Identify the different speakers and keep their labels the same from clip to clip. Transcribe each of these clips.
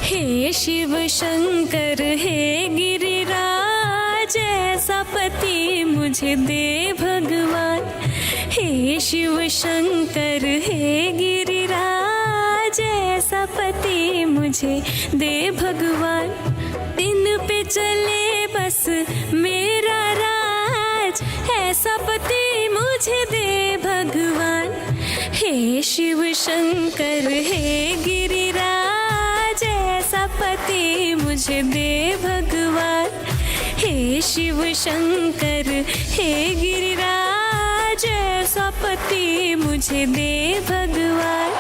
Speaker 1: हे शिव शंकर हे गिरिराज, ऐसा पति मुझे दे भगवान। हे शिव शंकर हे गिरिराज, ऐसा पति मुझे दे भगवान। दिन पे चले बस मेरा राज, ऐसा पति मुझे दे भगवान। हे शिव शंकर हे गिरिराज, ऐसा पति मुझे दे भगवान। हे शिव शंकर हे गिरिराज, ऐसा पति मुझे दे भगवान।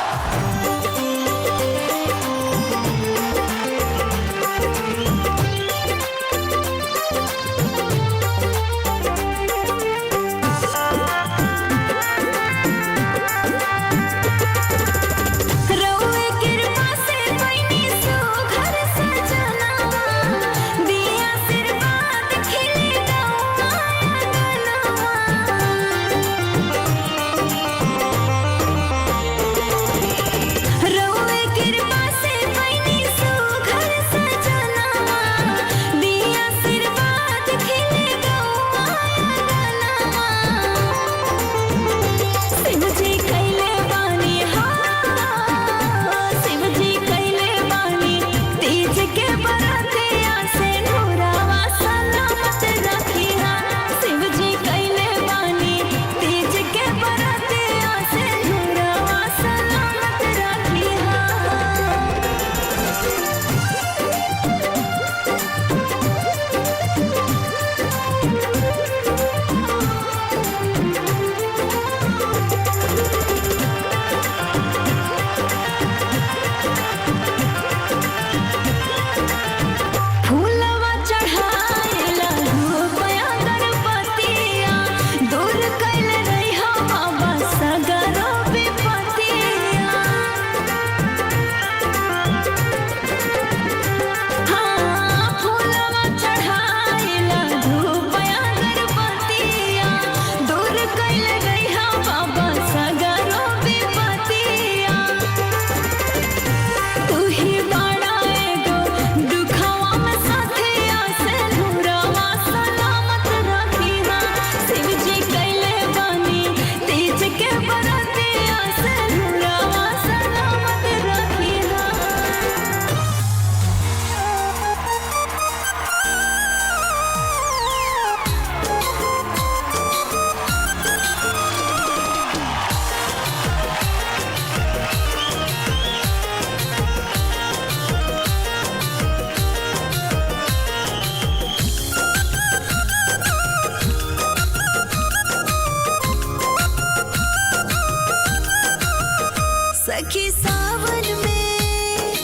Speaker 2: सखी सावन में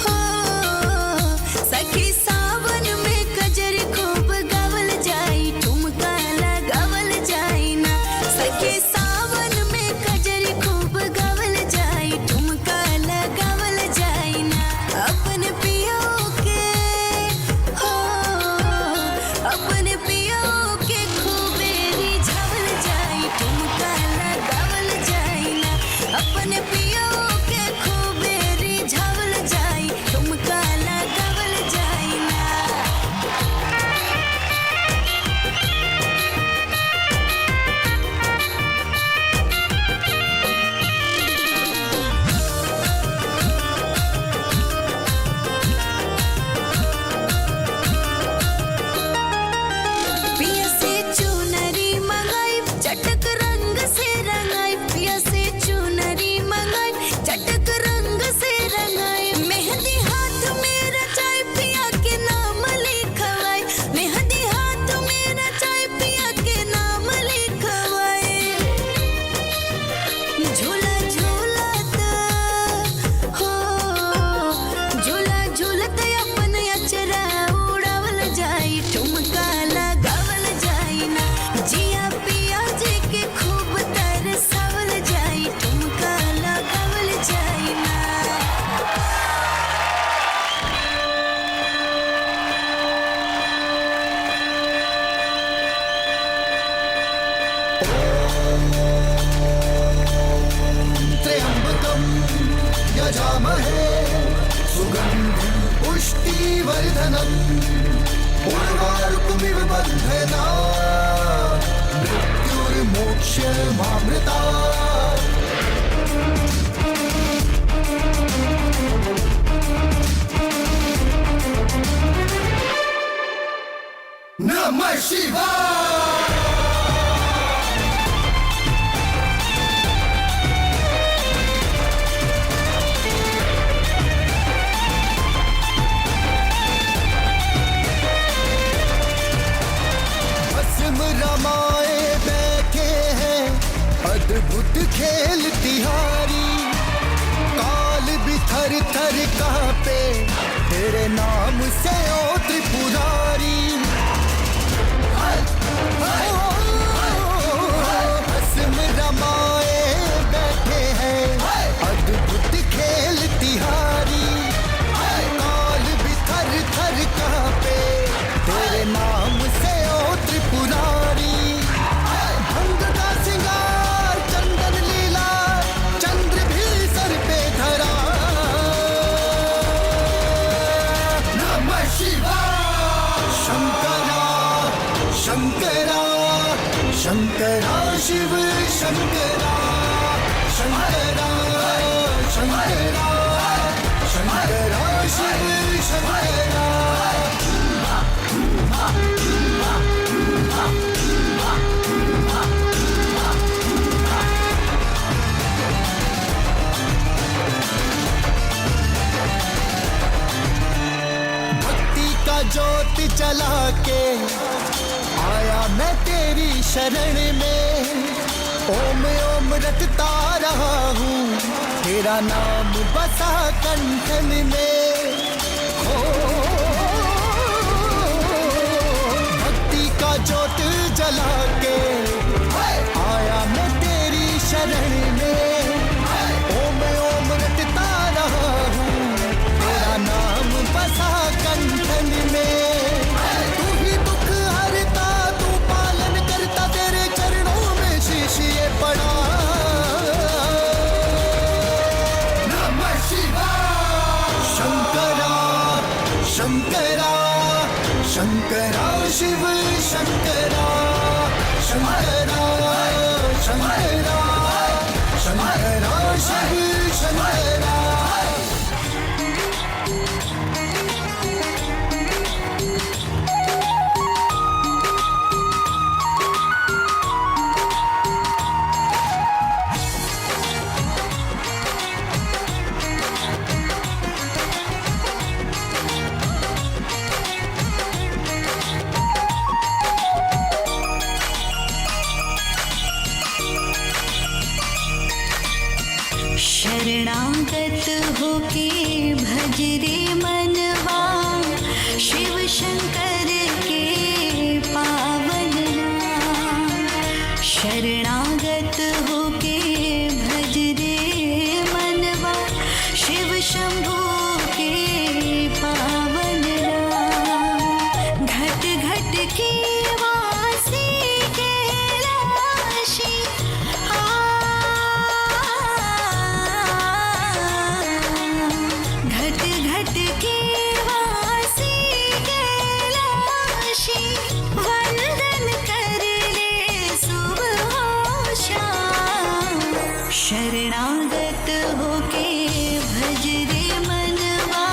Speaker 2: हो, सखी सावन में कजर खूब गावल जाई, ठुमका लगावल जाई ना। सखी सावन में कजर खूब गावल जाई, ठुमका लगावल जाई ना। अपन पियो के हो, अपन पियो के खूबे रिझावल जाई, ठुमका लगावल जाई ना। अपन पियो
Speaker 3: त्र्यंबकं यजामहे सुगन्धिं पुष्टिवर्धनम् उर्वारुकमिव बन्धना मृत्युर्मोक्षमामृता नमः शिवाय। रमाए बैठे हैं अद्भुत खेल तिहारी काल भी थर थर कांपे तेरे नाम से ओ त्रिपुरारी भस्म रमाए बैठे हैं अद्भुत खेल तिहारी काल भी थर थर कांपे तेरे नाम से ओ त्रिपुरारी भंग का सिंगार चंदन लीला चंद्र भी सर पे धरा नमः शिवाय। शंकरा शंकरा शंकरा शिव शंकरा शंकरा शंकरा शंकरा शिव शंकरा ज्योत जला के आया मैं तेरी शरण में ओम ओम रटता रहा हूँ तेरा नाम बसा कंठन में हो भक्ति का ज्योत जला के आया मैं तेरी शरण में ओम ओम रटता रहा हूँ तेरा नाम बसा कंठन में तू ही दुख हरता तू पालन करता तेरे चरणों में शीश ये पड़ा नमः शिवाय। शंकरा शंकरा शंकरा शिव शंकरा शंकरा शंकरा शंकरा शिव शंकरा
Speaker 2: शरणागत होके भज रे मनवा शिव शंकर के पावन नाम शरणागत होके भज रे मनवा शिव शंभू के पावन नाम घट घट के वासी कैलाशी घट घट के वासी कैलाशी वंदन कर ले सुबह हो शाम शरणागत होके भज रे मनवा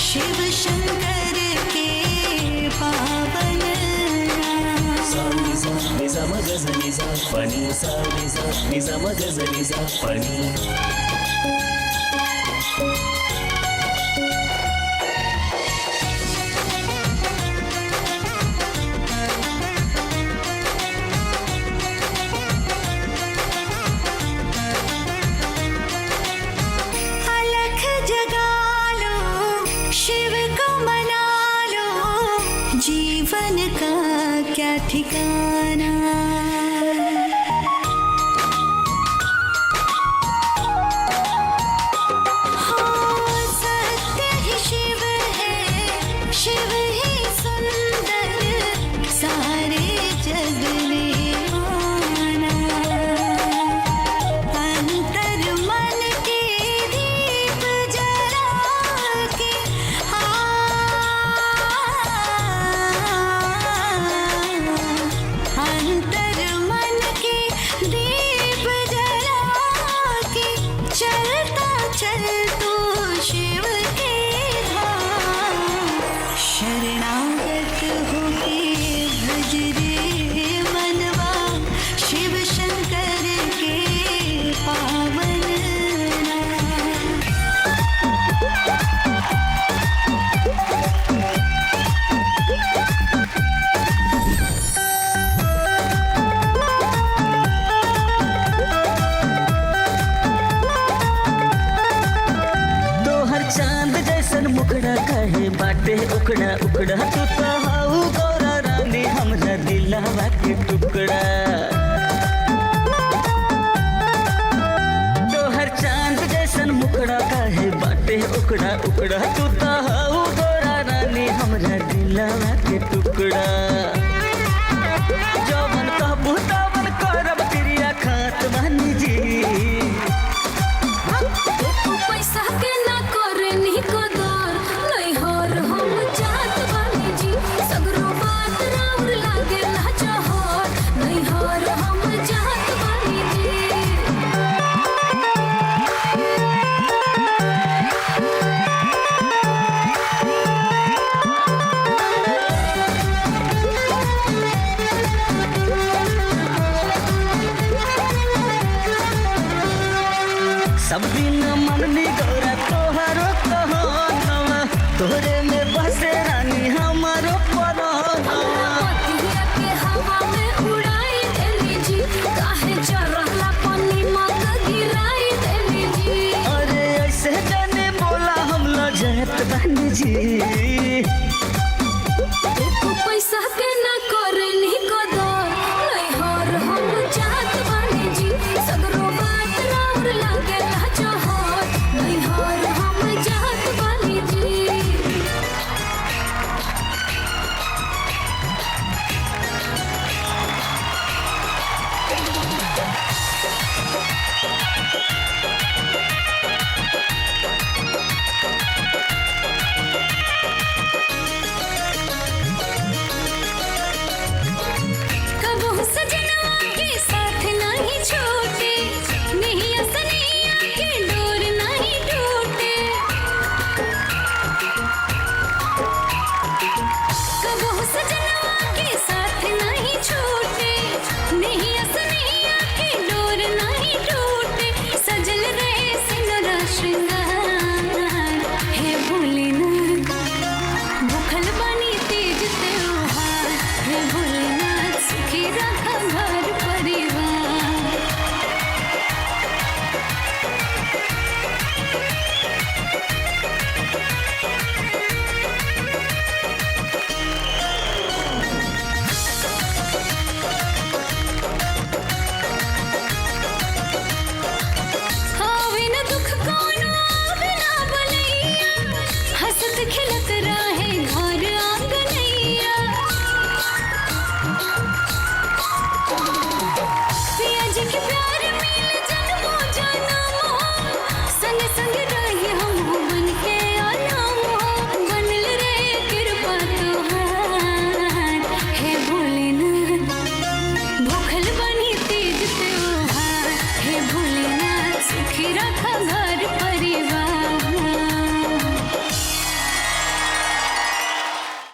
Speaker 2: शिव शंकर के पावन
Speaker 4: निजा मगज निजा पनी सा निजा मगज निजा पनी
Speaker 2: अलख जगा लो शिव को मना लो जीवन का क्या ठिकाना हो सत्य ही शिव है शिव ही सुंदर सारे जग ने माना अंतर मन के दीप जला के
Speaker 5: चांद जैसन मुखड़ा कहे बाटे उखड़ा उखड़ा तू तो हाउ गौरा रानी हमरा दिलवा के टुकड़ा तोहर चांद जैसन मुखड़ा कहे बाटे उखड़ा उखड़ा तू तो हाउ गौरा रानी हमरा दिलवा के टुकड़ा जवन कहबू तवन करब क्रिया खात बानी जी
Speaker 1: पैसा के ना करे नी कदर नहीं हर हम जात बानी जी सगरो बात राउर लागे ना जहर नहीं हर हम जात बानी जी
Speaker 5: सब दिन मननी गौरा तोहरो कहनवा तोहरे में बसे रानी हमारो परनवा
Speaker 1: पतिया के हवा में उड़ाई देली जी काहे चरहला पानी मत गिराई देली जी
Speaker 5: अरे ऐसे जाने बोला हम ल जात बानी जी